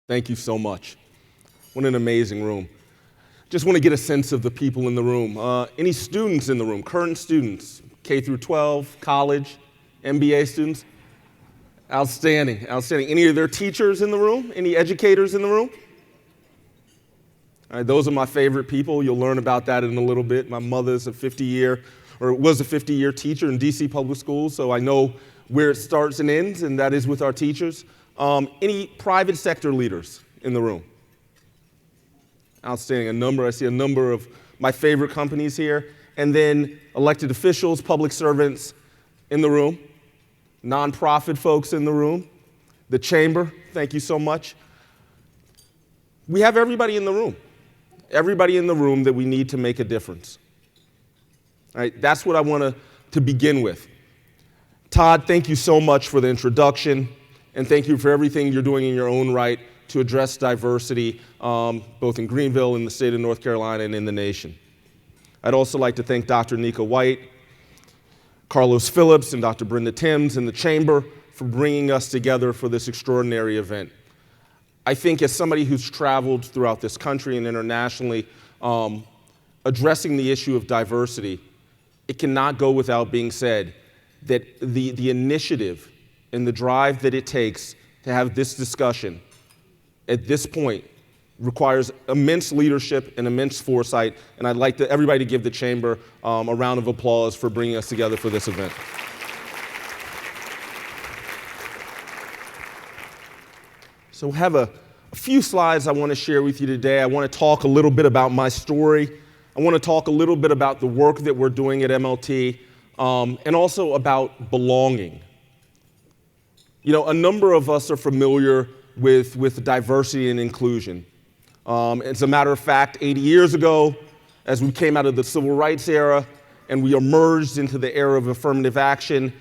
Thank you so much. What an amazing room. Just want to get a sense of the people in the room. Any students in the room, current students, K through 12, college, MBA students? Outstanding, outstanding. Any of their teachers in the room? Any educators in the room? All right, those are my favorite people. You'll learn about that in a little bit. My mother's was a 50-year teacher in DC public schools, so I know where it starts and ends, and that is with our teachers. Any private sector leaders in the room? Outstanding. I see a number of my favorite companies here. And then elected officials, public servants in the room, nonprofit folks in the room, the chamber, thank you so much. We have everybody in the room that we need to make a difference. All right, that's what I want to begin with. Todd, thank you so much for the introduction, and thank you for everything you're doing in your own right to address diversity, both in Greenville, in the state of North Carolina, and in the nation. I'd also like to thank Dr. Nika White, Carlos Phillips, and Dr. Brenda Timms and the Chamber for bringing us together for this extraordinary event. I think as somebody who's traveled throughout this country and internationally, addressing the issue of diversity, it cannot go without being said that the initiative and the drive that it takes to have this discussion at this point requires immense leadership and immense foresight, and I'd like everybody to give the Chamber a round of applause for bringing us together for this event. So I have a few slides I want to share with you today. I want to talk a little bit about my story. I want to talk a little bit about the work that we're doing at MLT, and also about belonging. You know, a number of us are familiar with diversity and inclusion. As a matter of fact, 80 years ago, as we came out of the civil rights era and we emerged into the era of affirmative action,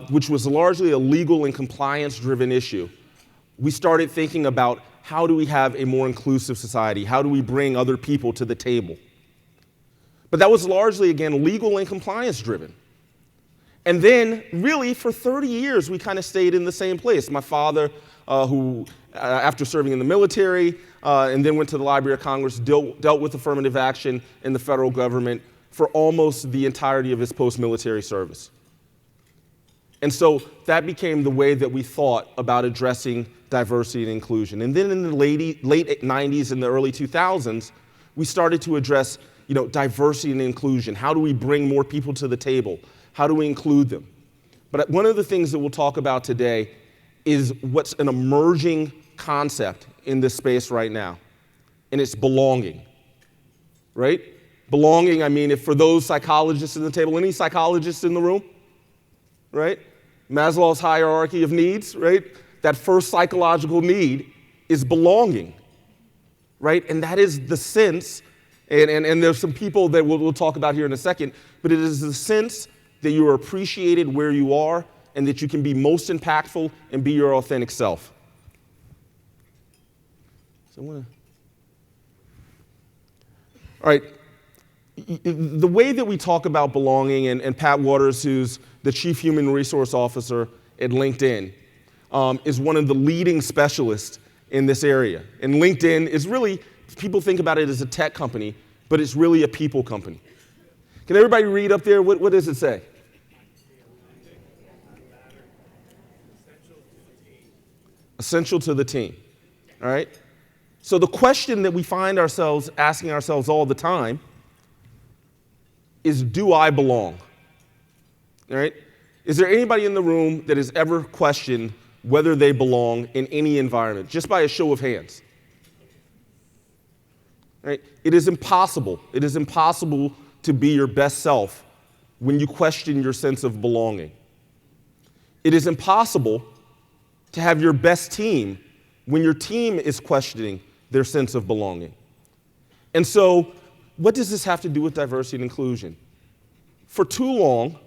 which was largely a legal and compliance-driven issue, we started thinking about how do we have a more inclusive society? How do we bring other people to the table? But that was largely, again, legal and compliance-driven. And then, really, for 30 years, we kind of stayed in the same place. My father, who, after serving in the military and then went to the Library of Congress, dealt with affirmative action in the federal government for almost the entirety of his post-military service. And so that became the way that we thought about addressing diversity and inclusion. And then in the late 90s and the early 2000s, we started to address, diversity and inclusion. How do we bring more people to the table? How do we include them? But one of the things that we'll talk about today is what's an emerging concept in this space right now, and it's belonging, right? Belonging, I mean, if for those psychologists in the table, any psychologists in the room, right? Maslow's hierarchy of needs, right? That first psychological need is belonging, right? And that is the sense, and there's some people that we'll talk about here in a second, but it is the sense that you are appreciated where you are and that you can be most impactful and be your authentic self. All right, the way that we talk about belonging, and Pat Waters, who's the Chief Human Resource Officer at LinkedIn, is one of the leading specialists in this area. And LinkedIn is really, people think about it as a tech company, but it's really a people company. Can everybody read up there? What does it say? Essential to the team, all right? So the question that we find ourselves asking ourselves all the time is, do I belong? All right? Is there anybody in the room that has ever questioned whether they belong in any environment, just by a show of hands? All right? It is impossible to be your best self when you question your sense of belonging. It is impossible to have your best team when your team is questioning their sense of belonging. And so, what does this have to do with diversity and inclusion? For too long,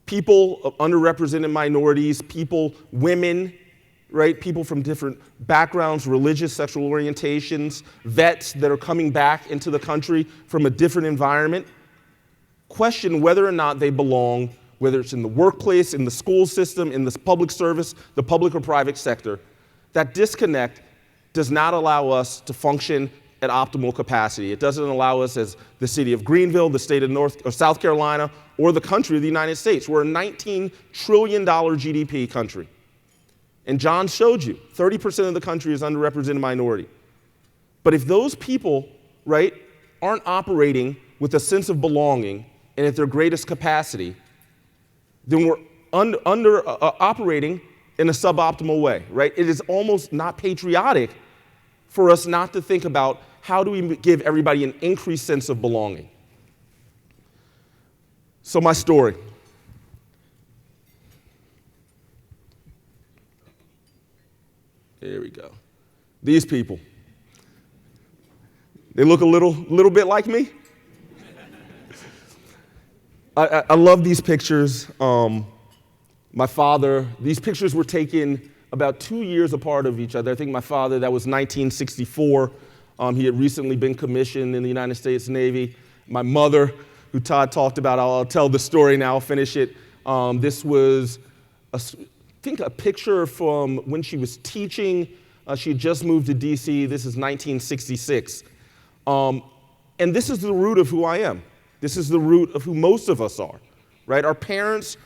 people of underrepresented minorities, women, right, people from different backgrounds, religious, sexual orientations, vets that are coming back into the country from a different environment, question whether or not they belong, whether it's in the workplace, in the school system, in the public service, the public or private sector. That disconnect does not allow us to function at optimal capacity. It doesn't allow us as the city of Greenville, the state of North or South Carolina, or the country of the United States. We're a $19 trillion GDP country. And John showed you, 30% of the country is underrepresented minority. But if those people, right, aren't operating with a sense of belonging and at their greatest capacity, then we're operating in a suboptimal way, right? It is almost not patriotic for us not to think about how do we give everybody an increased sense of belonging. So my story. There we go. These people. They look a little bit like me. I love these pictures. My father, these pictures were taken about 2 years apart of each other. I think my father, that was 1964. He had recently been commissioned in the United States Navy. My mother, who Todd talked about, I'll tell the story now, I'll finish it. This was, I think, a picture from when she was teaching. She had just moved to DC. This is 1966. And this is the root of who I am. This is the root of who most of us are, right? Our parents,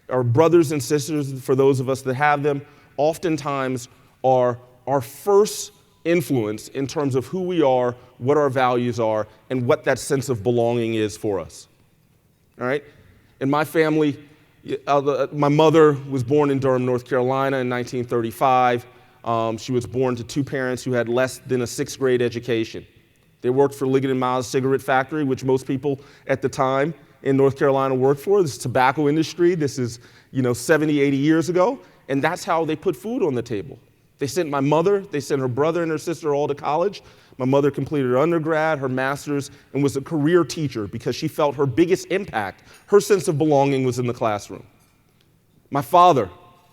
our brothers and sisters, for those of us that have them, oftentimes are our first influence in terms of who we are, what our values are, and what that sense of belonging is for us, all right? In my family, my mother was born in Durham, North Carolina in 1935. She was born to two parents who had less than a sixth grade education. They worked for Liggett & Miles cigarette factory, which most people at the time in North Carolina worked for. This is tobacco industry. This is, 70, 80 years ago. And that's how they put food on the table. They sent my mother, they sent her brother and her sister all to college. My mother completed her undergrad, her master's, and was a career teacher because she felt her biggest impact, her sense of belonging was in the classroom. My father,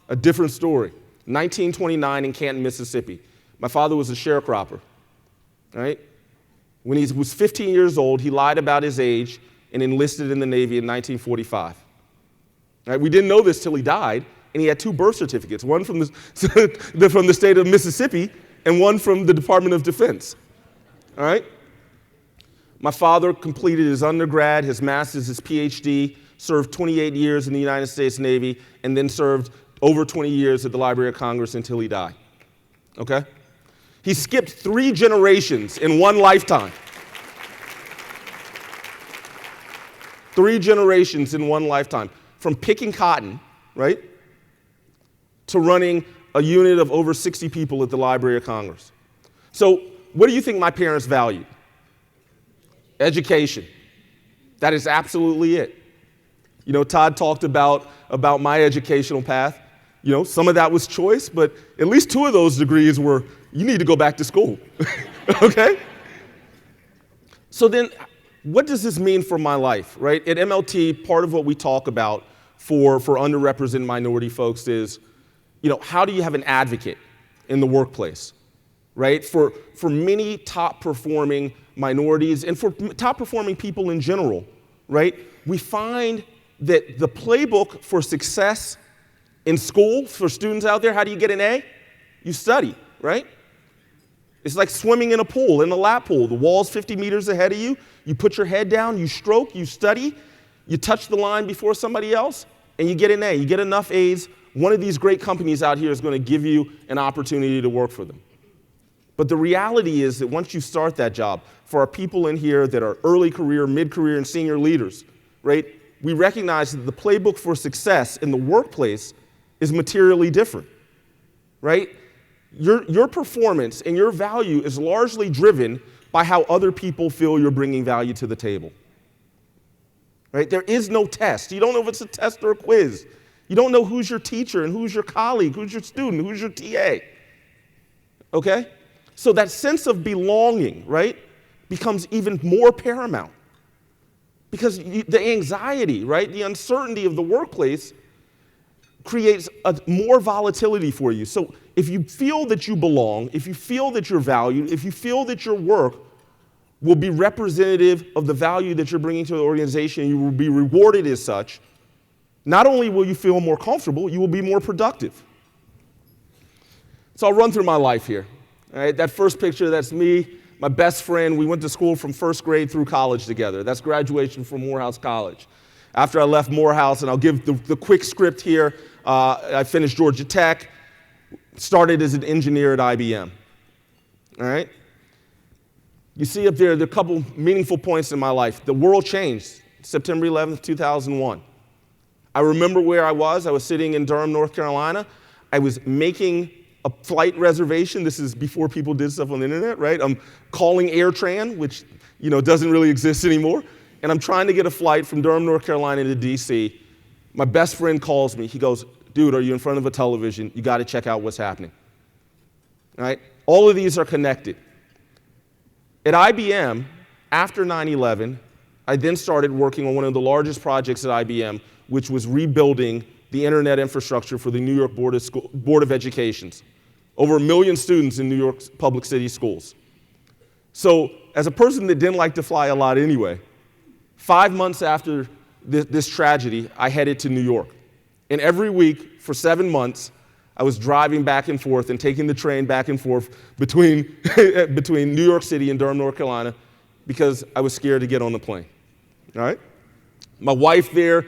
a different story. 1929 in Canton, Mississippi. My father was a sharecropper, right? When he was 15 years old, he lied about his age and enlisted in the Navy in 1945. Right? We didn't know this till he died, and he had two birth certificates, one from the state of Mississippi and one from the Department of Defense. All right? My father completed his undergrad, his master's, his PhD, served 28 years in the United States Navy, and then served over 20 years at the Library of Congress until he died. Okay? He skipped 3 generations in one lifetime. 3 generations in one lifetime. From picking cotton, right, to running a unit of over 60 people at the Library of Congress. So what do you think my parents valued? Education. That is absolutely it. Todd talked about my educational path. Some of that was choice, but at least 2 of those degrees were, you need to go back to school, okay? So then, what does this mean for my life, right? At MLT, part of what we talk about for underrepresented minority folks is, how do you have an advocate in the workplace, right? For many top-performing minorities and for top-performing people in general, right? We find that the playbook for success in school, for students out there, how do you get an A? You study, right? It's like swimming in a pool, in a lap pool. The wall's 50 meters ahead of you. You put your head down, you stroke, you study, you touch the line before somebody else, and you get an A. You get enough A's. One of these great companies out here is going to give you an opportunity to work for them. But the reality is that once you start that job, for our people in here that are early career, mid-career, and senior leaders, right, we recognize that the playbook for success in the workplace is materially different, right? Your performance and your value is largely driven by how other people feel you're bringing value to the table, right? There is no test. You don't know if it's a test or a quiz. You don't know who's your teacher and who's your colleague, who's your student, who's your TA, okay? So that sense of belonging, right, becomes even more paramount because the anxiety, right, the uncertainty of the workplace creates more volatility for you. So if you feel that you belong, if you feel that you're valued, if you feel that your work will be representative of the value that you're bringing to the organization, you will be rewarded as such, not only will you feel more comfortable, you will be more productive. So I'll run through my life here. All right, that first picture, that's me, my best friend. We went to school from first grade through college together. That's graduation from Morehouse College. After I left Morehouse, and I'll give the quick script here, I finished Georgia Tech, started as an engineer at IBM. All right? You see up there are a couple meaningful points in my life. The world changed September 11th, 2001. I remember where I was. I was sitting in Durham, North Carolina. I was making a flight reservation. This is before people did stuff on the internet, right? I'm calling AirTran, which doesn't really exist anymore. And I'm trying to get a flight from Durham, North Carolina to DC. My best friend calls me. He goes, dude, are you in front of a television? You got to check out what's happening. All right? All of these are connected. At IBM, after 9/11, I then started working on one of the largest projects at IBM, which was rebuilding the internet infrastructure for the New York Board of Education. Over 1 million students in New York's public city schools. So as a person that didn't like to fly a lot anyway, 5 months after this tragedy, I headed to New York. And every week for 7 months, I was driving back and forth and taking the train back and forth between New York City and Durham, North Carolina, because I was scared to get on the plane. All right? My wife there,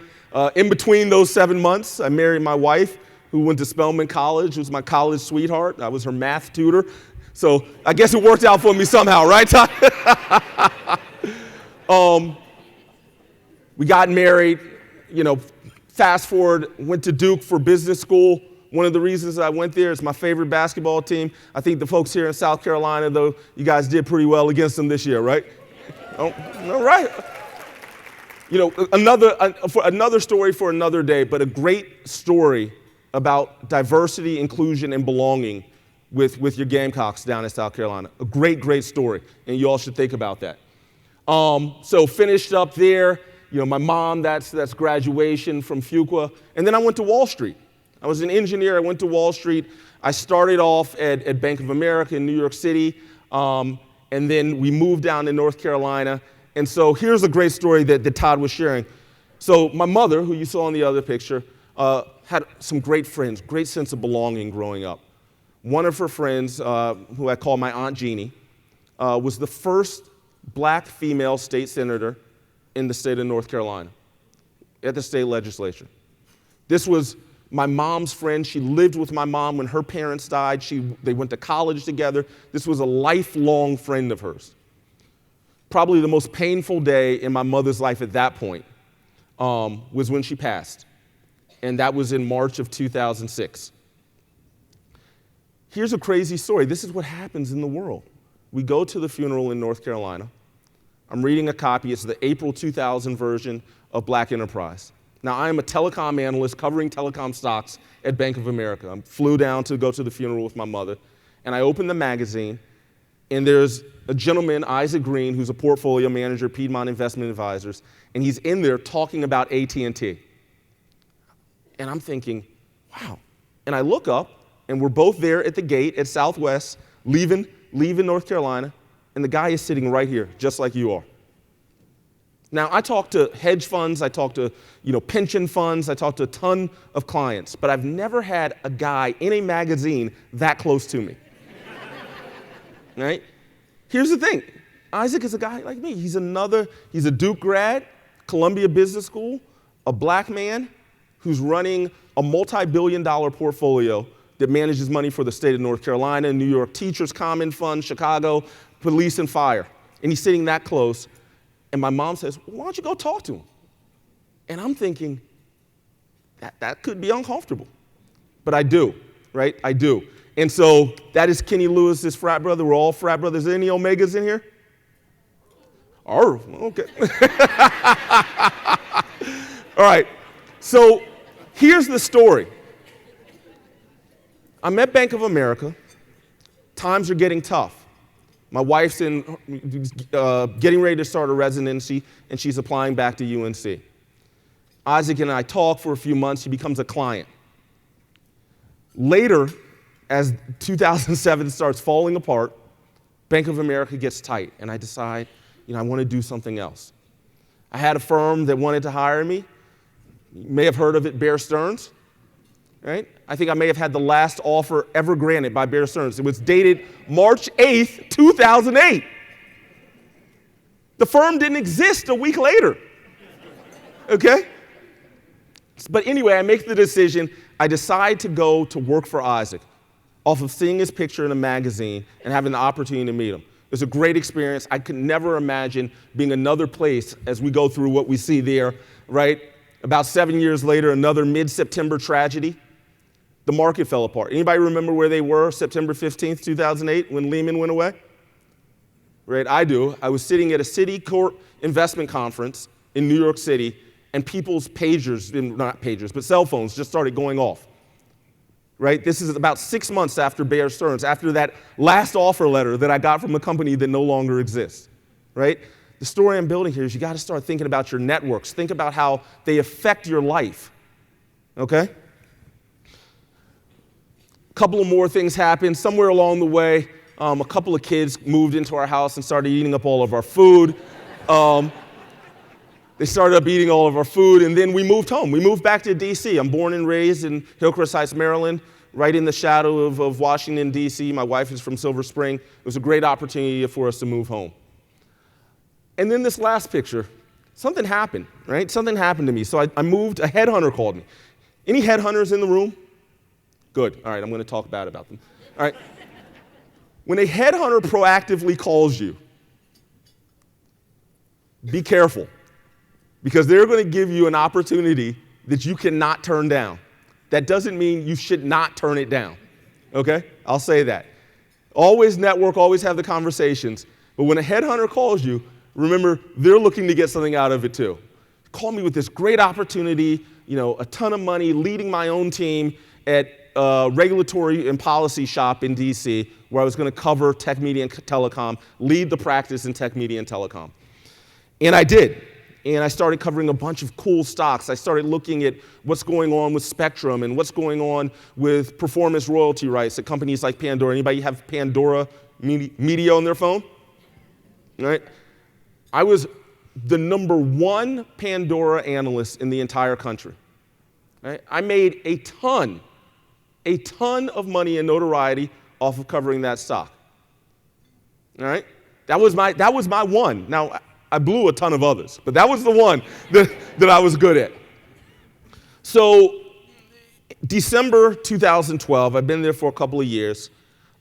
in between those 7 months, I married my wife, who went to Spelman College, who was my college sweetheart. I was her math tutor. So I guess it worked out for me somehow, right, Todd? We got married, fast forward, went to Duke for business school. One of the reasons I went there is my favorite basketball team. I think the folks here in South Carolina, though, you guys did pretty well against them this year, right? Oh, all right. Another story for another day, but a great story about diversity, inclusion, and belonging with your Gamecocks down in South Carolina. A great, great story, and you all should think about that. So finished up there. My mom, that's graduation from Fuqua. And then I went to Wall Street. I was an engineer. I went to Wall Street. I started off at Bank of America in New York City, and then we moved down to North Carolina. And so here's a great story that Todd was sharing. So my mother, who you saw in the other picture, had some great friends, great sense of belonging growing up. One of her friends, who I call my Aunt Jeannie, was the first black female state senator in the state of North Carolina at the state legislature. This was my mom's friend. She lived with my mom when her parents died. They went to college together. This was a lifelong friend of hers. Probably the most painful day in my mother's life at that point was when she passed. And that was in March of 2006. Here's a crazy story. This is what happens in the world. We go to the funeral in North Carolina. I'm reading a copy. It's the April 2000 version of Black Enterprise. Now, I am a telecom analyst covering telecom stocks at Bank of America. I flew down to go to the funeral with my mother, and I opened the magazine, and there's a gentleman, Isaac Green, who's a portfolio manager, Piedmont Investment Advisors, and he's in there talking about AT&T. And I'm thinking, wow. And I look up, and we're both there at the gate at Southwest, leaving North Carolina, and the guy is sitting right here, just like you are. Now, I talk to hedge funds, I talk to pension funds, I talk to a ton of clients, but I've never had a guy in a magazine that close to me. Right? Here's the thing. Isaac is a guy like me. He's a Duke grad, Columbia Business School, a black man who's running a multi-billion-dollar portfolio that manages money for the state of North Carolina, New York Teachers Common Fund, Chicago, police and fire. And he's sitting that close. And my mom says, why don't you go talk to him? And I'm thinking, that could be uncomfortable. But I do, right? I do. And so that is Kenny Lewis's frat brother. We're all frat brothers. Any Omegas in here? Oh, okay. All right. So here's the story. I'm at Bank of America. Times are getting tough. My wife's getting ready to start a residency, and she's applying back to UNC. Isaac and I talk for a few months. He becomes a client. Later, as 2007 starts falling apart, Bank of America gets tight, and I decide, I want to do something else. I had a firm that wanted to hire me. You may have heard of it, Bear Stearns. right? I think I may have had the last offer ever granted by Bear Stearns. It was dated March 8th, 2008. The firm didn't exist a week later, okay? But anyway, I make the decision. I decide to go to work for Isaac off of seeing his picture in a magazine and having the opportunity to meet him. It was a great experience. I could never imagine being another place as we go through what we see there, right? About 7 years later, another mid-September tragedy. The market fell apart. Anybody remember where they were September 15th, 2008, when Lehman went away? Right, I do. I was sitting at a Citicorp investment conference in New York City, and people's pagers, not pagers, but cell phones just started going off. Right? This is about 6 months after Bear Stearns, after that last offer letter that I got from a company that no longer exists. Right? The story I'm building here is you got to start thinking about your networks. Think about how they affect your life. Okay? A couple of more things happened. Somewhere along the way, a couple of kids moved into our house and started eating up all of our food. They started up eating all of our food, and then we moved home. We moved back to D.C. I'm born and raised in Hillcrest Heights, Maryland, right in the shadow of Washington, D.C. My wife is from Silver Spring. It was a great opportunity for us to move home. And then this last picture, something happened, right? Something happened to me. So I moved, a headhunter called me. Any headhunters in the room? Good. All right, I'm going to talk bad about them. All right. When a headhunter proactively calls you, be careful. Because they're going to give you an opportunity that you cannot turn down. That doesn't mean you should not turn it down, okay? I'll say that. Always network, always have the conversations. But when a headhunter calls you, remember, they're looking to get something out of it too. Call me with this great opportunity, a ton of money, leading my own team at a regulatory and policy shop in DC, where I was going to cover tech, media, and telecom, lead the practice in tech, media, and telecom. And I did. And I started covering a bunch of cool stocks. I started looking at what's going on with Spectrum and what's going on with performance royalty rights at companies like Pandora. Anybody have Pandora media on their phone? All right. I was the #1 Pandora analyst in the entire country. Right? I made a ton of money and notoriety off of covering that stock. All right? That was my one. Now, I blew a ton of others, but that was the one that I was good at. So December 2012, I've been there for a couple of years.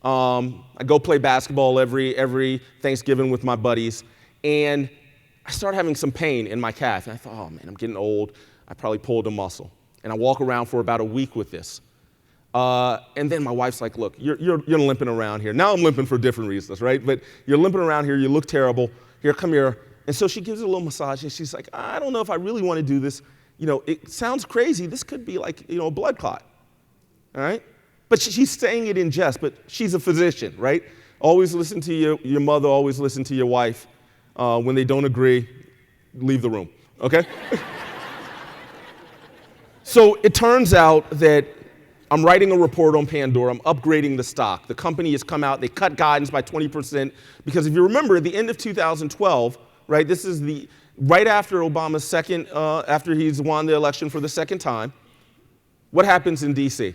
I go play basketball every Thanksgiving with my buddies, and I started having some pain in my calf. And I thought, oh man, I'm getting old. I probably pulled a muscle. And I walk around for about a week with this. And then my wife's like, look, you're limping around here. Now I'm limping for different reasons, right? But you're limping around here. You look terrible. Here, come here. And so she gives it a little massage, and she's like, I don't know if I really want to do this. It sounds crazy. This could be like, a blood clot, all right? But she's saying it in jest, but she's a physician, right? Always listen to your mother, always listen to your wife. When they don't agree, leave the room, okay? So it turns out that I'm writing a report on Pandora. I'm upgrading the stock. The company has come out. They cut guidance by 20% because if you remember, at the end of 2012, right, this is right after Obama's after he's won the election for the second time. What happens in D.C.?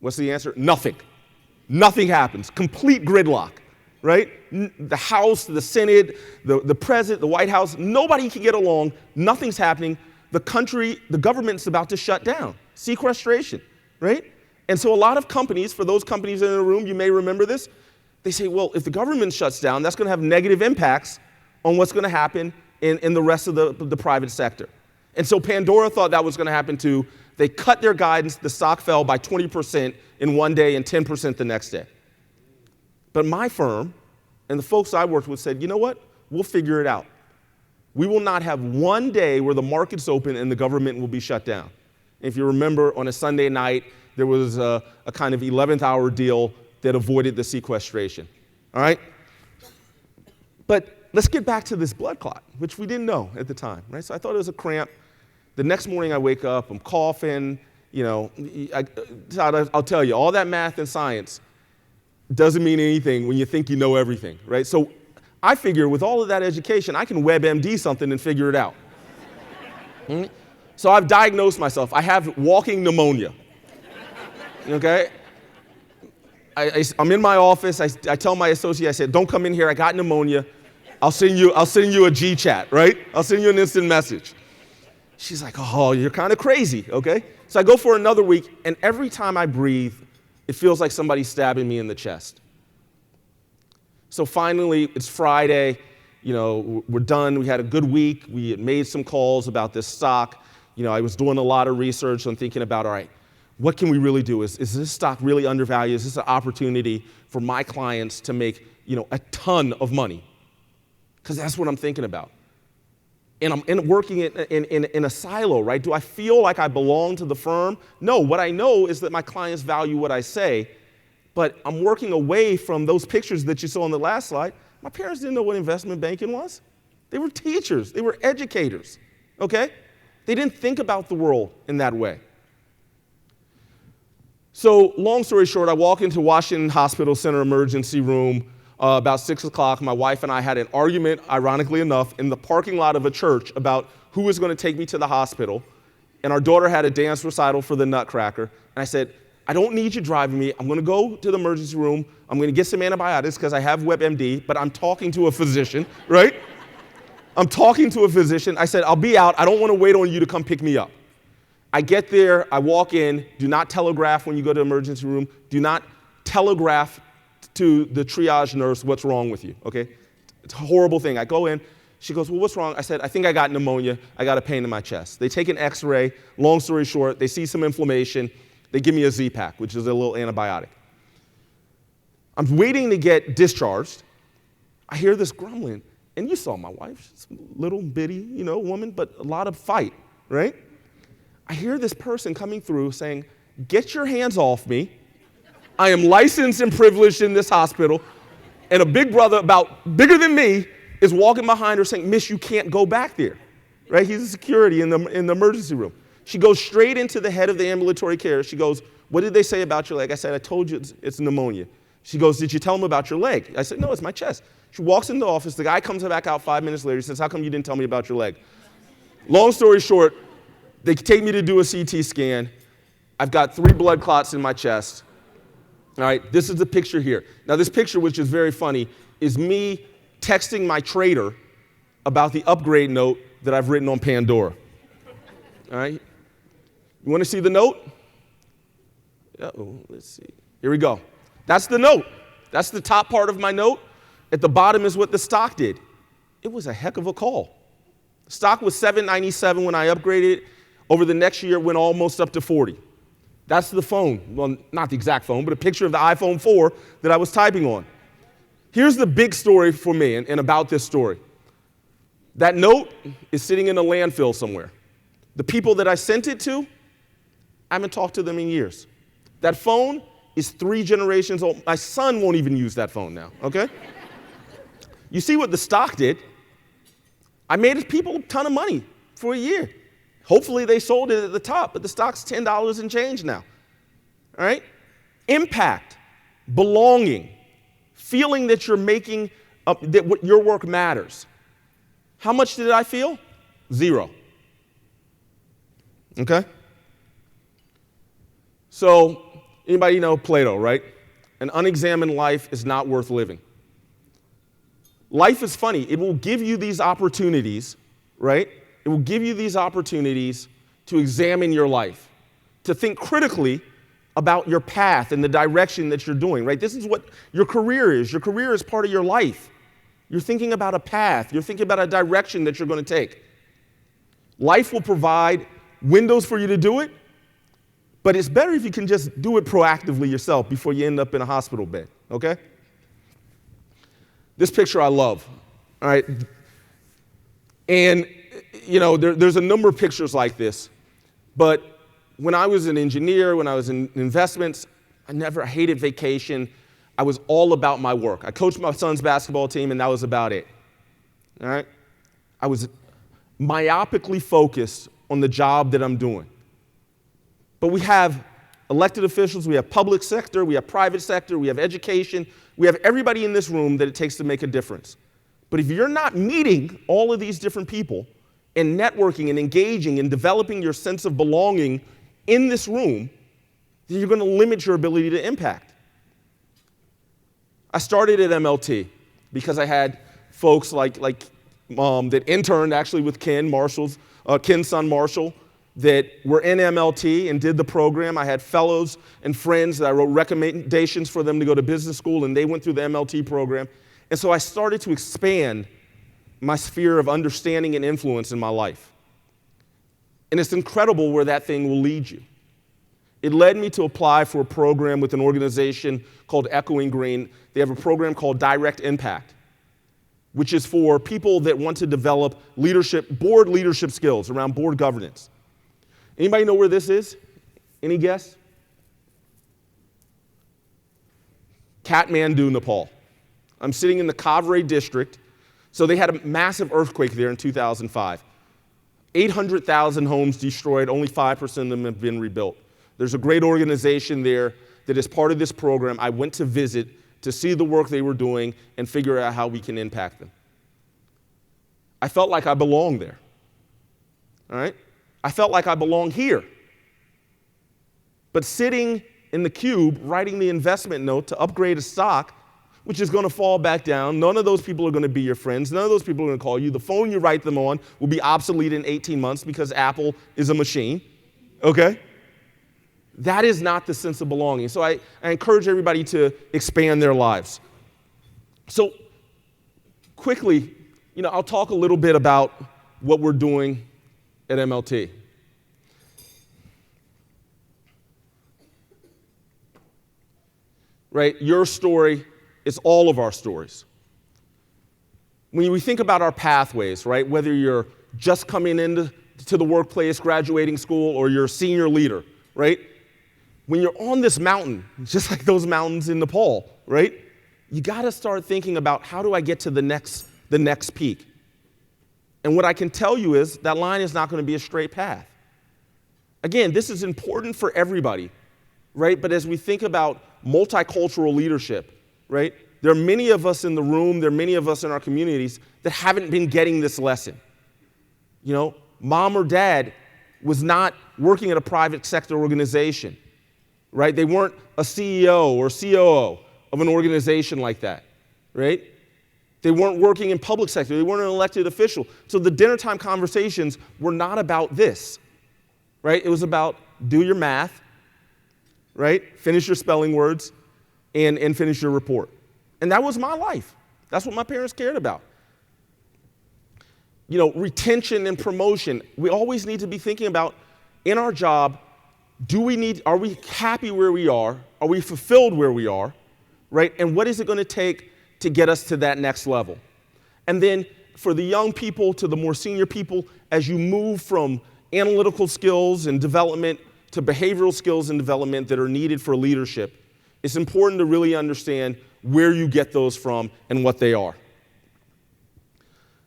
What's the answer? Nothing. Nothing happens. Complete gridlock, right? The House, the Senate, the President, the White House, nobody can get along. Nothing's happening. The government's about to shut down. Sequestration, right? And so a lot of companies, for those companies in the room, you may remember this, they say, well, if the government shuts down, that's going to have negative impacts on what's going to happen in the rest of the private sector. And so Pandora thought that was going to happen too. They cut their guidance. The stock fell by 20% in one day and 10% the next day. But my firm and the folks I worked with said, you know what? We'll figure it out. We will not have one day where the market's open and the government will be shut down. If you remember, on a Sunday night, there was a kind of 11th hour deal that avoided the sequestration. All right? But let's get back to this blood clot, which we didn't know at the time, right? So I thought it was a cramp. The next morning I wake up, I'm coughing, I'll tell you, all that math and science doesn't mean anything when you think you know everything, right? So I figure with all of that education, I can WebMD something and figure it out. So I've diagnosed myself. I have walking pneumonia. Okay? I'm in my office. I tell my associate, I said, don't come in here. I got pneumonia. I'll send you a G chat, right? I'll send you an instant message. She's like, oh, you're kind of crazy, okay? So I go for another week, and every time I breathe, it feels like somebody's stabbing me in the chest. So finally, it's Friday. We're done. We had a good week. We had made some calls about this stock. I was doing a lot of research and thinking about, all right, what can we really do? Is this stock really undervalued? Is this an opportunity for my clients to make, a ton of money? Because that's what I'm thinking about. And I'm working in a silo, right? Do I feel like I belong to the firm? No, what I know is that my clients value what I say, but I'm working away from those pictures that you saw on the last slide. My parents didn't know what investment banking was. They were teachers. They were educators, okay? They didn't think about the world in that way. So long story short, I walk into Washington Hospital Center emergency room about 6 o'clock. My wife and I had an argument, ironically enough, in the parking lot of a church about who was going to take me to the hospital. And our daughter had a dance recital for the Nutcracker. And I said, I don't need you driving me. I'm going to go to the emergency room. I'm going to get some antibiotics because I have WebMD, but I'm talking to a physician, right? I'm talking to a physician. I said, I'll be out. I don't want to wait on you to come pick me up. I get there. I walk in. Do not telegraph when you go to the emergency room. Do not telegraph to the triage nurse what's wrong with you, okay? It's a horrible thing. I go in. She goes, well, what's wrong? I said, I think I got pneumonia. I got a pain in my chest. They take an x-ray. Long story short, they see some inflammation. They give me a Z-Pak, which is a little antibiotic. I'm waiting to get discharged. I hear this grumbling. And you saw my wife. She's a little bitty, woman, but a lot of fight, right? I hear this person coming through saying, get your hands off me. I am licensed and privileged in this hospital. And a big brother, about bigger than me, is walking behind her saying, miss, you can't go back there, right? He's a security in the emergency room. She goes straight into the head of the ambulatory care. She goes, what did they say about your leg? I said, I told you it's pneumonia. She goes, did you tell them about your leg? I said, no, it's my chest. She walks into the office. The guy comes back out 5 minutes later. He says, how come you didn't tell me about your leg? Long story short, they take me to do a CT scan. I've got 3 blood clots in my chest. All right, this is the picture here. Now, this picture, which is very funny, is me texting my trader about the upgrade note that I've written on Pandora. All right? You want to see the note? Uh-oh, let's see. Here we go. That's the note. That's the top part of my note. At the bottom is what the stock did. It was a heck of a call. Stock was $7.97 when I upgraded it. Over the next year, it went almost up to $40. That's the phone. Well, not the exact phone, but a picture of the iPhone 4 that I was typing on. Here's the big story for me and about this story. That note is sitting in a landfill somewhere. The people that I sent it to, I haven't talked to them in years. That phone is 3 generations old. My son won't even use that phone now, okay? You see what the stock did? I made people a ton of money for a year. Hopefully they sold it at the top, but the stock's $10 and change now, all right? Impact, belonging, feeling that you're making, that your work matters. How much did I feel? 0. Okay? So, anybody know Plato, right? An unexamined life is not worth living. Life is funny. It will give you these opportunities, right? It will give you these opportunities to examine your life, to think critically about your path and the direction that you're doing, right? This is what your career is. Your career is part of your life. You're thinking about a path. You're thinking about a direction that you're going to take. Life will provide windows for you to do it, but it's better if you can just do it proactively yourself before you end up in a hospital bed, okay? This picture I love, all right? And, there's a number of pictures like this, but when I was an engineer, when I was in investments, I hated vacation. I was all about my work. I coached my son's basketball team, and that was about it, all right? I was myopically focused on the job that I'm doing. But we have elected officials, we have public sector, we have private sector, we have education, we have everybody in this room that it takes to make a difference. But if you're not meeting all of these different people, and networking and engaging and developing your sense of belonging in this room, then you're going to limit your ability to impact. I started at MLT because I had folks that interned actually with Ken's son Marshall, that were in MLT and did the program. I had fellows and friends that I wrote recommendations for them to go to business school, and they went through the MLT program. And so I started to expand my sphere of understanding and influence in my life. And it's incredible where that thing will lead you. It led me to apply for a program with an organization called Echoing Green. They have a program called Direct Impact, which is for people that want to develop board leadership skills around board governance. Anybody know where this is? Any guess? Kathmandu, Nepal. I'm sitting in the Kaveri district. So they had a massive earthquake there in 2005. 800,000 homes destroyed, only 5% of them have been rebuilt. There's a great organization there that is part of this program. I went to visit to see the work they were doing and figure out how we can impact them. I felt like I belonged there. All right? I felt like I belonged here. But sitting in the cube, writing the investment note to upgrade a stock, which is going to fall back down, none of those people are going to be your friends. None of those people are going to call you. The phone you write them on will be obsolete in 18 months because Apple is a machine. Okay? That is not the sense of belonging. So I encourage everybody to expand their lives. So quickly, I'll talk a little bit about what we're doing at MLT. Right? Your story is all of our stories. When we think about our pathways, right, whether you're just coming into the workplace, graduating school, or you're a senior leader, right? When you're on this mountain, just like those mountains in Nepal, right? You got to start thinking about, how do I get to the next peak? And what I can tell you is that line is not going to be a straight path. Again, this is important for everybody, right? But as we think about multicultural leadership, right? There are many of us in the room, there are many of us in our communities that haven't been getting this lesson. Mom or dad was not working at a private sector organization, right? They weren't a CEO or COO of an organization like that, right? They weren't working in public sector. They weren't an elected official. So the dinner time conversations were not about this, right? It was about do your math, right? Finish your spelling words, and finish your report. And that was my life. That's what my parents cared about. Retention and promotion. We always need to be thinking about, in our job, are we happy where we are? Are we fulfilled where we are, right? And what is it going to take to get us to that next level? And then for the young people to the more senior people, as you move from analytical skills and development to behavioral skills and development that are needed for leadership, it's important to really understand where you get those from and what they are.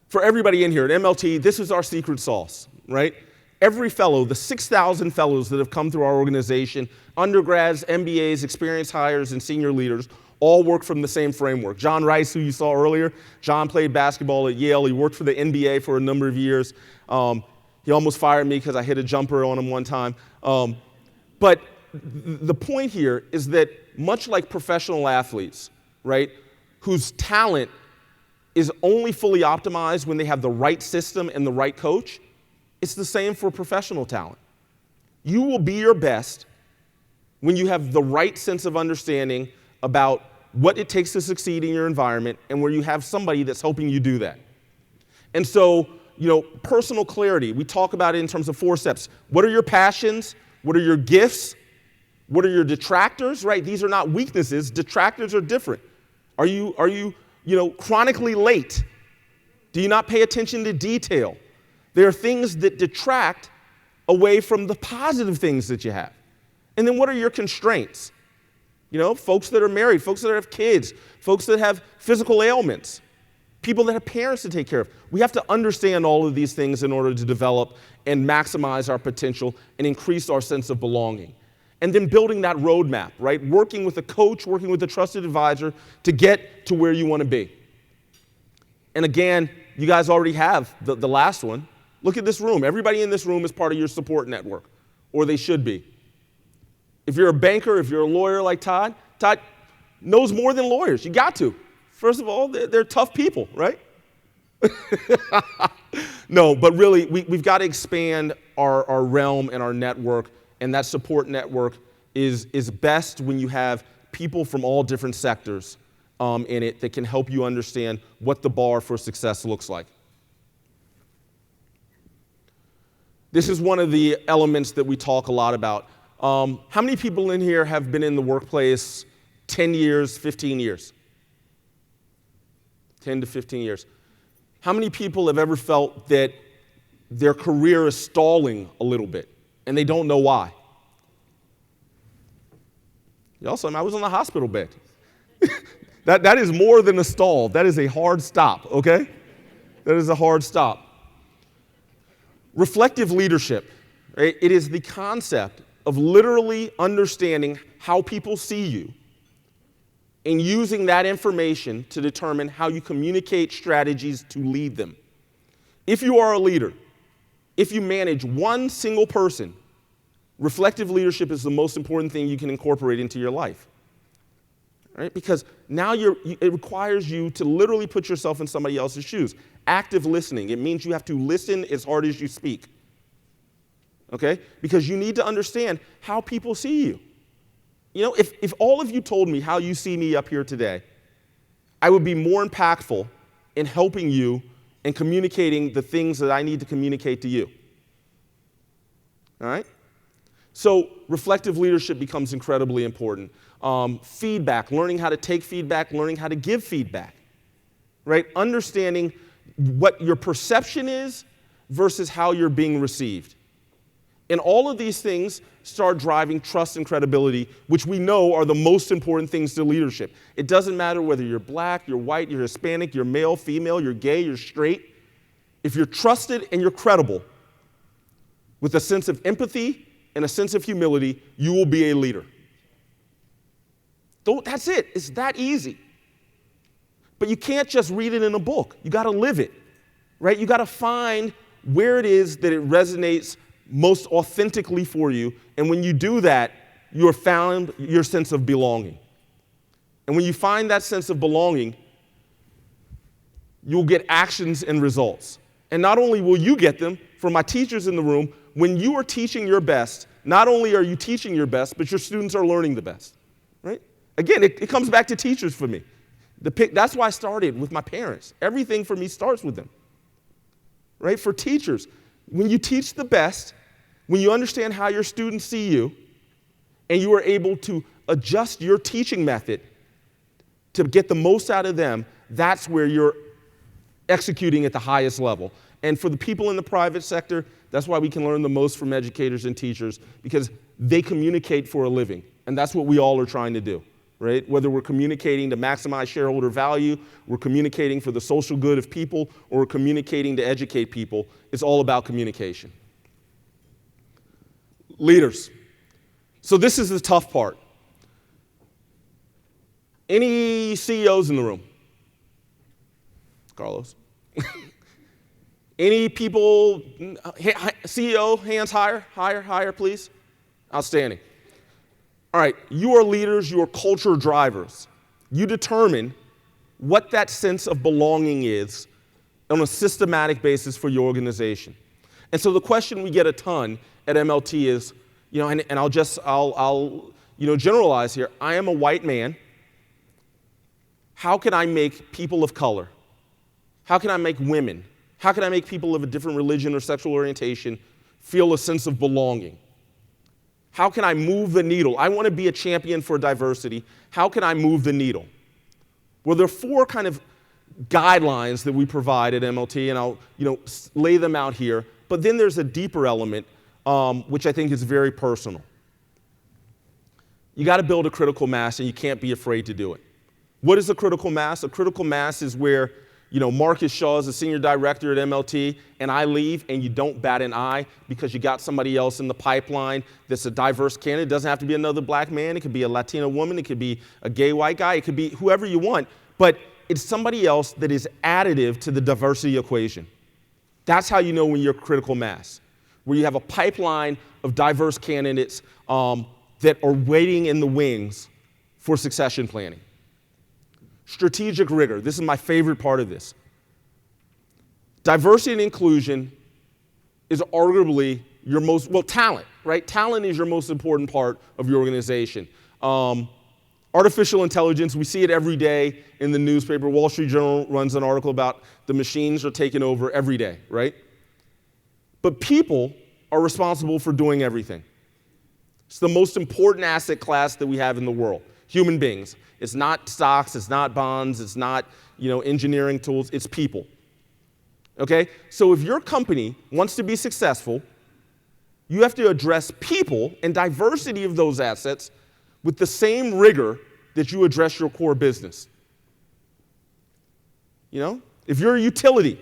For everybody in here at MLT, this is our secret sauce, right? Every fellow, the 6,000 fellows that have come through our organization, undergrads, MBAs, experienced hires, and senior leaders, all work from the same framework. John Rice, who you saw earlier, John played basketball at Yale. He worked for the NBA for a number of years. He almost fired me because I hit a jumper on him one time. But the point here is that much like professional athletes, right, whose talent is only fully optimized when they have the right system and the right coach, it's the same for professional talent. You will be your best when you have the right sense of understanding about what it takes to succeed in your environment and where you have somebody that's helping you do that. And so, personal clarity, we talk about it in terms of 4 steps. What are your passions? What are your gifts? What are your detractors, right? These are not weaknesses. Detractors are different. Are you chronically late? Do you not pay attention to detail? There are things that detract away from the positive things that you have. And then what are your constraints? Folks that are married, folks that have kids, folks that have physical ailments, people that have parents to take care of. We have to understand all of these things in order to develop and maximize our potential and increase our sense of belonging. And then building that roadmap, right? Working with a coach, working with a trusted advisor to get to where you want to be. And again, you guys already have the last one, Look at this room. Everybody in this room is part of your support network, or they should be. If you're a banker, if you're a lawyer like Todd knows more than lawyers. You got to. First of all, they're tough people, right? No, but really, we've got to expand our realm and our network, and that support network is best when you have people from all different sectors in it that can help you understand what the bar for success looks like. This is one of the elements that we talk a lot about. How many people in here have been in the workplace 10 years, 15 years? 10 to 15 years. How many people have ever felt that their career is stalling a little bit and they don't know why? Y'all saw me, I was on the hospital bed. That is more than a stall. That is a hard stop, okay? That is a hard stop. Reflective leadership, right? It is the concept of literally understanding how people see you and using that information to determine how you communicate strategies to lead them. If you are a leader, if you manage one single person, reflective leadership is the most important thing you can incorporate into your life. Right? Because now it requires you to literally put yourself in somebody else's shoes. Active listening. It means you have to listen as hard as you speak. Okay? Because you need to understand how people see you. You know, if all of you told me how you see me up here today, I would be more impactful in helping you and communicating the things that I need to communicate to you. All right? So reflective leadership becomes incredibly important. Feedback, learning how to take feedback, learning how to give feedback, right? Understanding what your perception is versus how you're being received. And all of these things start driving trust and credibility, which we know are the most important things to leadership. It doesn't matter whether you're black, you're white, you're Hispanic, you're male, female, you're gay, you're straight. If you're trusted and you're credible with a sense of empathy and a sense of humility, you will be a leader. That's it. It's that easy. But you can't just read it in a book. You got to live it, right? You got to find where it is that it resonates most authentically for you. And when you do that, you have found your sense of belonging. And when you find that sense of belonging, you'll get actions and results. And not only will you get them, for my teachers in the room, when you are teaching your best, not only are you teaching your best, but your students are learning the best, right? Again, it comes back to teachers for me. That's why I started with my parents. Everything for me starts with them, right? For teachers, when you teach the best, when you understand how your students see you, and you are able to adjust your teaching method to get the most out of them, that's where you're executing at the highest level. And for the people in the private sector, that's why we can learn the most from educators and teachers, because they communicate for a living. And that's what we all are trying to do, right? Whether we're communicating to maximize shareholder value, we're communicating for the social good of people, or we're communicating to educate people, it's all about communication. Leaders. So this is the tough part. Any CEOs in the room? Carlos? Any people, CEO, hands higher, please. Outstanding. All right, you are leaders, you are culture drivers. You determine what that sense of belonging is on a systematic basis for your organization. And so the question we get a ton at MLT is, you know, and I'll generalize here. I am a white man. How can I make people of color? How can I make women? How can I make people of a different religion or sexual orientation feel a sense of belonging? How can I move the needle? I want to be a champion for diversity. How can I move the needle? Well, there are four kind of guidelines that we provide at MLT, and I'll lay them out here. But then there's a deeper element, which I think is very personal. You got to build a critical mass, and you can't be afraid to do it. What is a critical mass? A critical mass is where Marcus Shaw is a senior director at MLT, and I leave, and you don't bat an eye because you got somebody else in the pipeline that's a diverse candidate. It doesn't have to be another black man. It could be a Latina woman. It could be a gay white guy. It could be whoever you want. But it's somebody else that is additive to the diversity equation. That's how you know when you're critical mass, where you have a pipeline of diverse candidates that are waiting in the wings for succession planning. Strategic rigor. This is my favorite part of this. Diversity and inclusion is arguably your most, well, talent, right? Talent is your most important part of your organization. Artificial intelligence, we see it every day in the newspaper. Wall Street Journal runs an article about the machines are taking over every day, right? But people are responsible for doing everything. It's the most important asset class that we have in the world, human beings. It's not stocks, it's not bonds, it's not, engineering tools, it's people. Okay? So if your company wants to be successful, you have to address people and diversity of those assets with the same rigor that you address your core business. If you're a utility,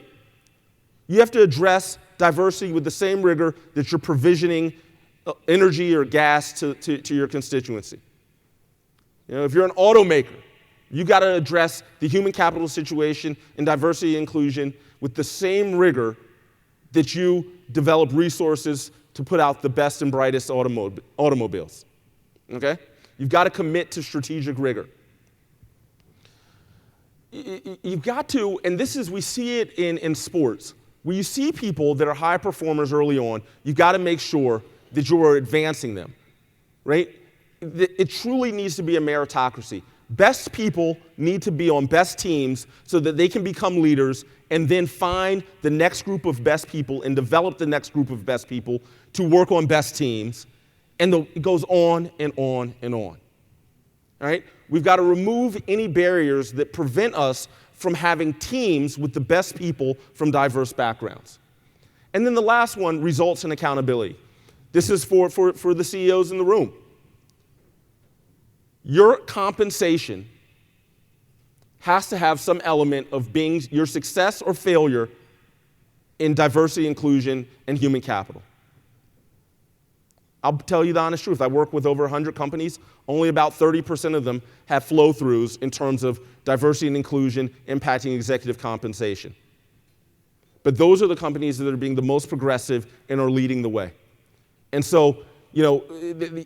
you have to address diversity with the same rigor that you're provisioning energy or gas to your constituency. If you're an automaker, you got to address the human capital situation and diversity and inclusion with the same rigor that you develop resources to put out the best and brightest automobiles. Okay? You've got to commit to strategic rigor. You've got to, and we see it in sports, where you see people that are high performers early on, you've got to make sure that you are advancing them, right? It truly needs to be a meritocracy. Best people need to be on best teams so that they can become leaders and then find the next group of best people and develop the next group of best people to work on best teams. And it goes on and on and on. All right? We've got to remove any barriers that prevent us from having teams with the best people from diverse backgrounds. And then the last one, results and accountability. This is for the CEOs in the room. Your compensation has to have some element of being your success or failure in diversity, inclusion, and human capital. I'll tell you the honest truth. I work with over 100 companies. Only about 30% of them have flow-throughs in terms of diversity and inclusion impacting executive compensation. But those are the companies that are being the most progressive and are leading the way. And so,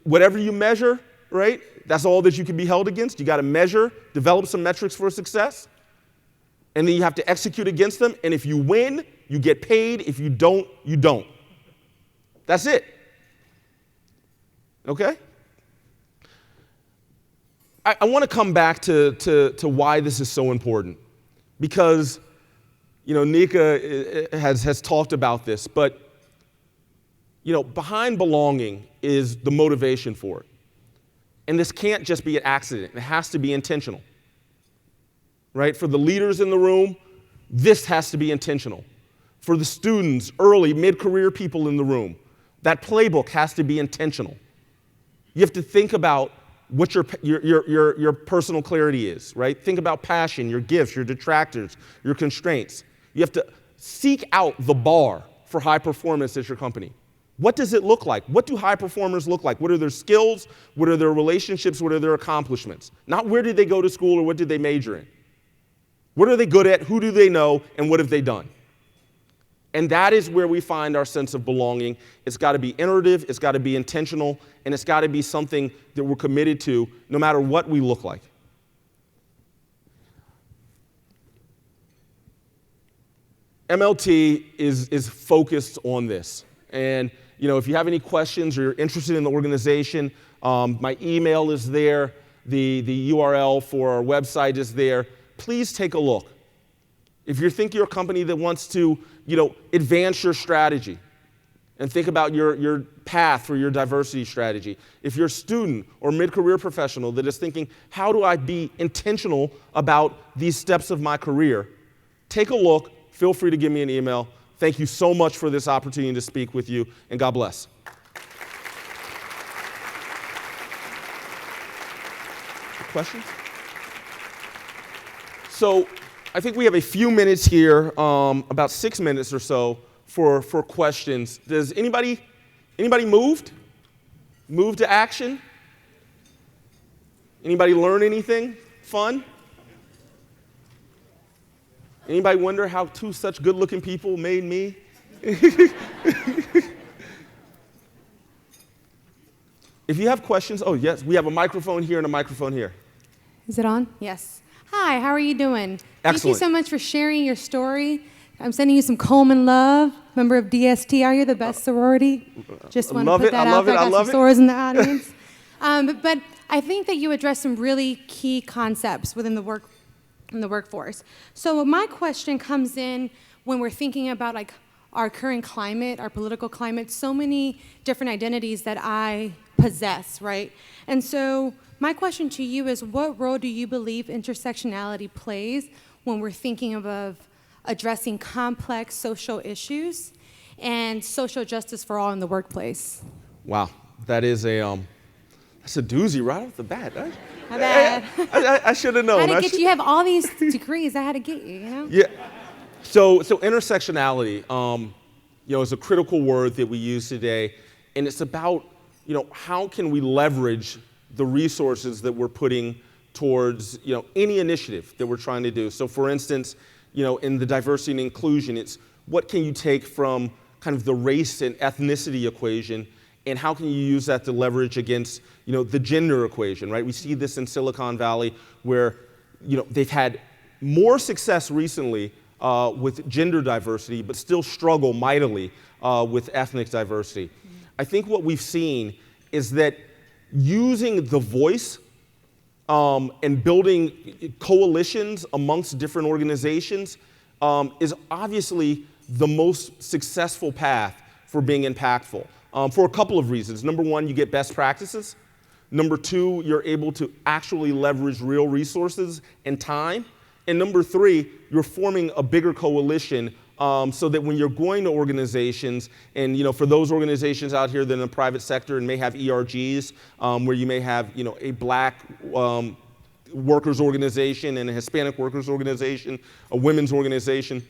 whatever you measure, right, that's all that you can be held against. You got to measure, develop some metrics for success, and then you have to execute against them. And if you win, you get paid. If you don't, you don't. That's it. Okay? I want to come back to why this is so important, because Nika has talked about this, but behind belonging is the motivation for it. And this can't just be an accident. It has to be intentional. Right? For the leaders in the room, this has to be intentional. For the students, early, mid-career people in the room, that playbook has to be intentional. You have to think about what your personal clarity is, right? Think about passion, your gifts, your detractors, your constraints. You have to seek out the bar for high performance at your company. What does it look like? What do high performers look like? What are their skills? What are their relationships? What are their accomplishments? Not where did they go to school or what did they major in. What are they good at? Who do they know? And what have they done? And that is where we find our sense of belonging. It's got to be iterative, it's got to be intentional, and it's got to be something that we're committed to no matter what we look like. MLT is focused on this. And if you have any questions or you're interested in the organization, my email is there, the URL for our website is there. Please take a look. If you think you're a company that wants to, advance your strategy and think about your path for your diversity strategy. If you're a student or mid-career professional that is thinking, how do I be intentional about these steps of my career? Take a look. Feel free to give me an email. Thank you so much for this opportunity to speak with you, and God bless. Questions? So I think we have a few minutes here, about 6 minutes or so, for questions. Does anybody moved? Move to action? Anybody learn anything fun? Anybody wonder how two such good-looking people made me? If you have questions, oh yes, we have a microphone here and a microphone here. Is it on? Yes. Hi, how are you doing? Thank you so much for sharing your story. I'm sending you some Coleman love, member of DST. Are you the best sorority? Just want to put that out there. I got some sorors in the audience. But I think that you address some really key concepts within the workforce. So my question comes in when we're thinking about like our current climate, our political climate, so many different identities that I possess, right? And so my question to you is, what role do you believe intersectionality plays when we're thinking of addressing complex social issues and social justice for all in the workplace? Wow, that is that's a doozy right off the bat. My bad. I should have known. You have all these degrees. I had to get you, you know? Yeah. So intersectionality, is a critical word that we use today, and it's about, how can we leverage the resources that we're putting towards, any initiative that we're trying to do. So for instance, in the diversity and inclusion, it's what can you take from kind of the race and ethnicity equation, and how can you use that to leverage against, the gender equation, right? We see this in Silicon Valley where, they've had more success recently with gender diversity, but still struggle mightily with ethnic diversity. Mm-hmm. I think what we've seen is that using the voice and building coalitions amongst different organizations is obviously the most successful path for being impactful for a couple of reasons. Number one, you get best practices. Number two, you're able to actually leverage real resources and time. And number three, you're forming a bigger coalition so that when you're going to organizations, and for those organizations out here that are in the private sector and may have ERGs, where you may have a black workers organization and a Hispanic workers organization, a women's organization,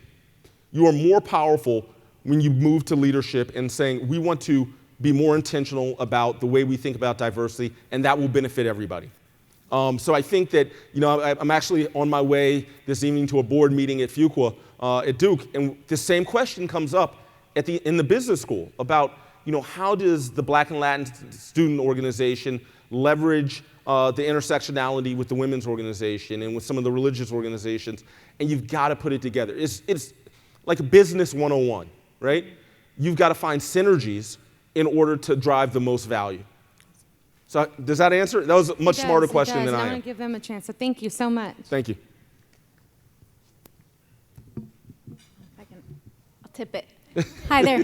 you are more powerful when you move to leadership and saying, we want to be more intentional about the way we think about diversity, and that will benefit everybody. So I think that, I'm actually on my way this evening to a board meeting at Fuqua at Duke, and the same question comes up in the business school about, how does the Black and Latin student organization leverage the intersectionality with the women's organization and with some of the religious organizations, and you've got to put it together. It's like a business 101, right? You've got to find synergies in order to drive the most value. So does that answer? That was a much smarter question than I am. I want to give them a chance, so thank you so much. Thank you. I'll tip it. Hi there.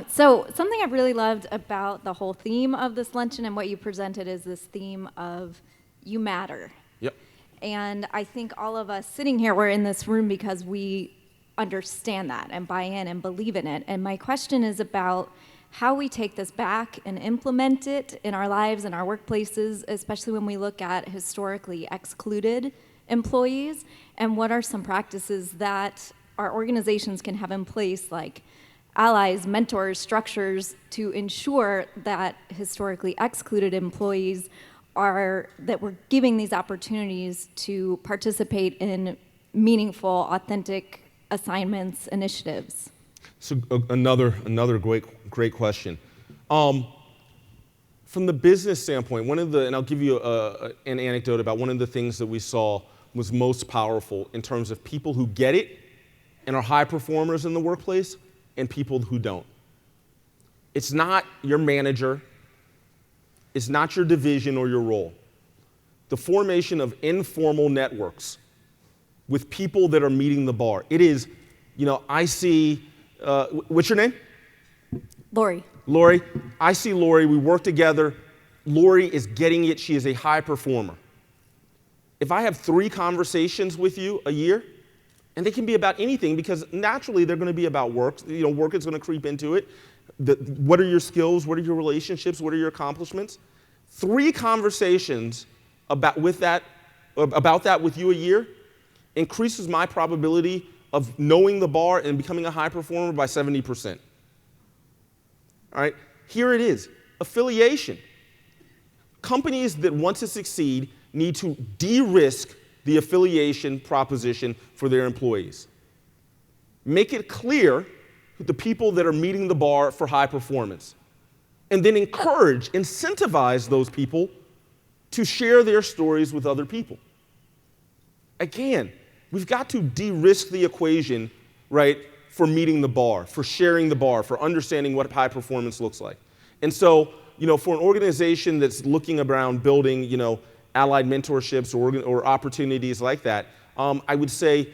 So something I've really loved about the whole theme of this luncheon and what you presented is this theme of you matter. Yep. And I think all of us sitting here, we're in this room because we understand that and buy in and believe in it. And my question is about how we take this back and implement it in our lives and our workplaces, especially when we look at historically excluded employees, and what are some practices that our organizations can have in place, like allies, mentors, structures, to ensure that historically excluded employees that we're giving these opportunities to participate in meaningful, authentic assignments, initiatives. So another great question. From the business standpoint, and I'll give you an anecdote about one of the things that we saw was most powerful in terms of people who get it and are high performers in the workplace and people who don't. It's not your manager, it's not your division or your role. The formation of informal networks with people that are meeting the bar. It is, I see, what's your name? Lori. Lori. I see Lori. We work together. Lori is getting it. She is a high performer. If I have 3 conversations with you a year, and they can be about anything because naturally they're going to be about work. Work is going to creep into it. What are your skills? What are your relationships? What are your accomplishments? 3 conversations about that with you a year increases my probability of knowing the bar and becoming a high performer by 70%. All right, here it is, affiliation. Companies that want to succeed need to de-risk the affiliation proposition for their employees. Make it clear the people that are meeting the bar for high performance. And then encourage, incentivize those people to share their stories with other people. Again, we've got to de-risk the equation, right, for meeting the bar, for sharing the bar, for understanding what high performance looks like. And so, for an organization that's looking around building, allied mentorships or opportunities like that, I would say,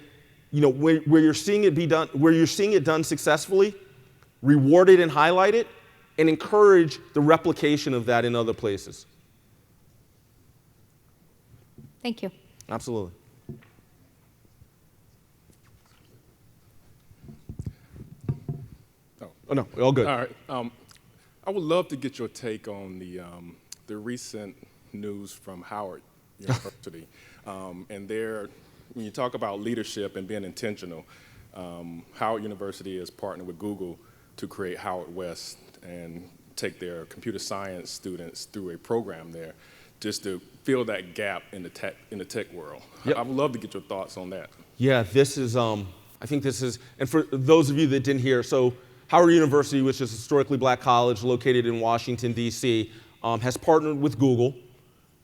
where you're seeing it be done, where you're seeing it done successfully, reward it and highlight it, and encourage the replication of that in other places. Thank you. Absolutely. Oh no, all good. All right. I would love to get your take on the recent news from Howard University, and when you talk about leadership and being intentional, Howard University has partnered with Google to create Howard West and take their computer science students through a program there, just to fill that gap in the tech world. Yep. I would love to get your thoughts on that. Yeah, this is. I think this is, and for those of you that didn't hear, so Howard University, which is a historically black college located in Washington, D.C., has partnered with Google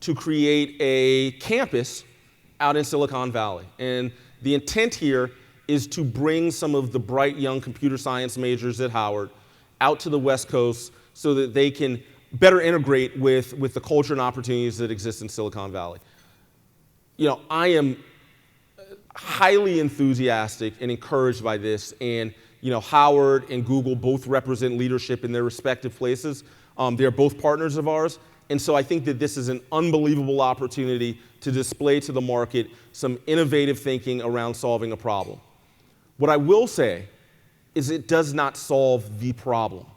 to create a campus out in Silicon Valley. And the intent here is to bring some of the bright young computer science majors at Howard out to the West Coast so that they can better integrate with the culture and opportunities that exist in Silicon Valley. I am highly enthusiastic and encouraged by this, and Howard and Google both represent leadership in their respective places. They're both partners of ours, and so I think that this is an unbelievable opportunity to display to the market some innovative thinking around solving a problem. What I will say is it does not solve the problem,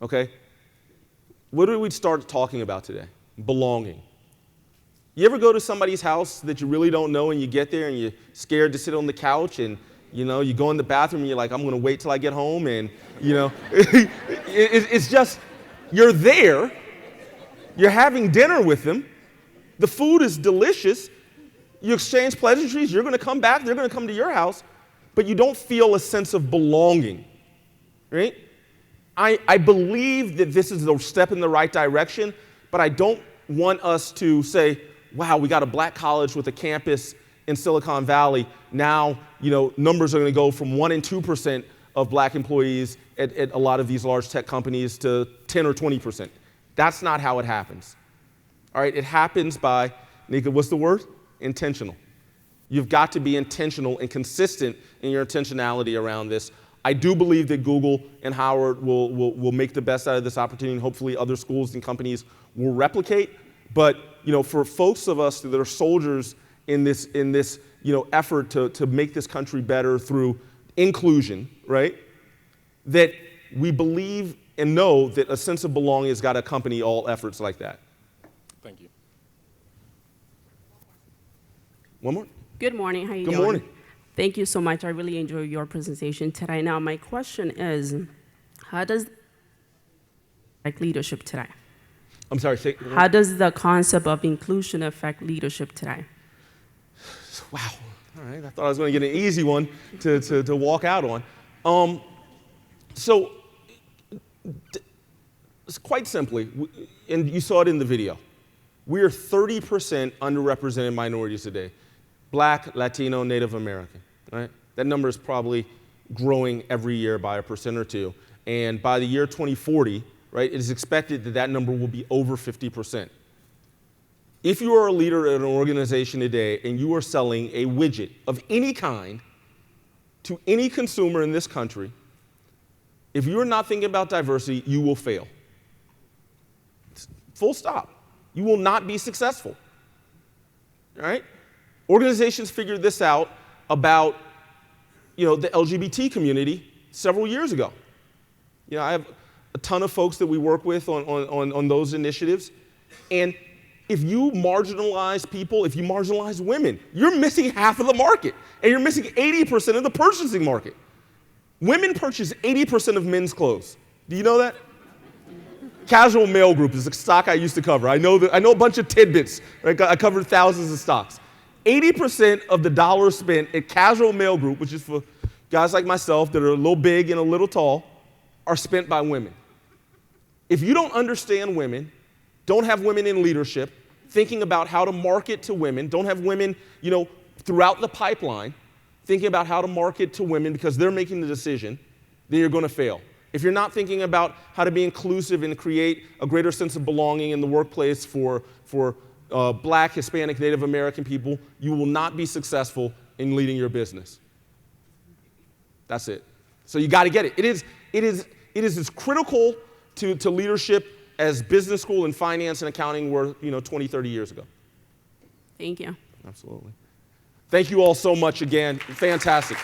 okay? What did we start talking about today? Belonging. You ever go to somebody's house that you really don't know and you get there and you're scared to sit on the couch and you go in the bathroom and you're like, I'm going to wait till I get home, and it's just, you're there, you're having dinner with them, the food is delicious, you exchange pleasantries, you're going to come back, they're going to come to your house, but you don't feel a sense of belonging, right? I believe that this is a step in the right direction, but I don't want us to say, wow, we got a black college with a campus in Silicon Valley. Now, numbers are going to go from 1% and 2% of black employees at a lot of these large tech companies to 10 or 20%. That's not how it happens. All right, it happens by, Nika, what's the word? Intentional. You've got to be intentional and consistent in your intentionality around this. I do believe that Google and Howard will make the best out of this opportunity, and hopefully other schools and companies will replicate. But for folks of us that are soldiers in this effort to make this country better through inclusion, right? That we believe and know that a sense of belonging has got to accompany all efforts like that. Thank you. One more? Good morning. How you doing? Good morning. Thank you so much. I really enjoyed your presentation today. Now, my question is, how does leadership today? I'm sorry, how does the concept of inclusion affect leadership today? Wow. All right. I thought I was going to get an easy one to walk out on. So, quite simply, and you saw it in the video, we are 30% underrepresented minorities today. Black, Latino, Native American, right? That number is probably growing every year by 1% or 2%. And by the year 2040, right, it is expected that that number will be over 50%. If you are a leader at an organization today and you are selling a widget of any kind to any consumer in this country, if you are not thinking about diversity, you will fail. Full stop. You will not be successful. All right? Organizations figured this out about the LGBT community several years ago. I have a ton of folks that we work with on those initiatives. And if you marginalize people, if you marginalize women, you're missing half of the market. And you're missing 80% of the purchasing market. Women purchase 80% of men's clothes. Do you know that? Casual Male Group is a stock I used to cover. I know a bunch of tidbits. Right? I covered thousands of stocks. 80% of the dollars spent at Casual Male Group, which is for guys like myself that are a little big and a little tall, are spent by women. If you don't understand women, don't have women in leadership, thinking about how to market to women, don't have women, throughout the pipeline, thinking about how to market to women because they're making the decision, then you're going to fail. If you're not thinking about how to be inclusive and create a greater sense of belonging in the workplace for Black, Hispanic, Native American people, you will not be successful in leading your business. That's it. So you got to get it. It is as critical to leadership as business school and finance and accounting were 20, 30 years ago. Thank you. Absolutely. Thank you all so much again. Fantastic.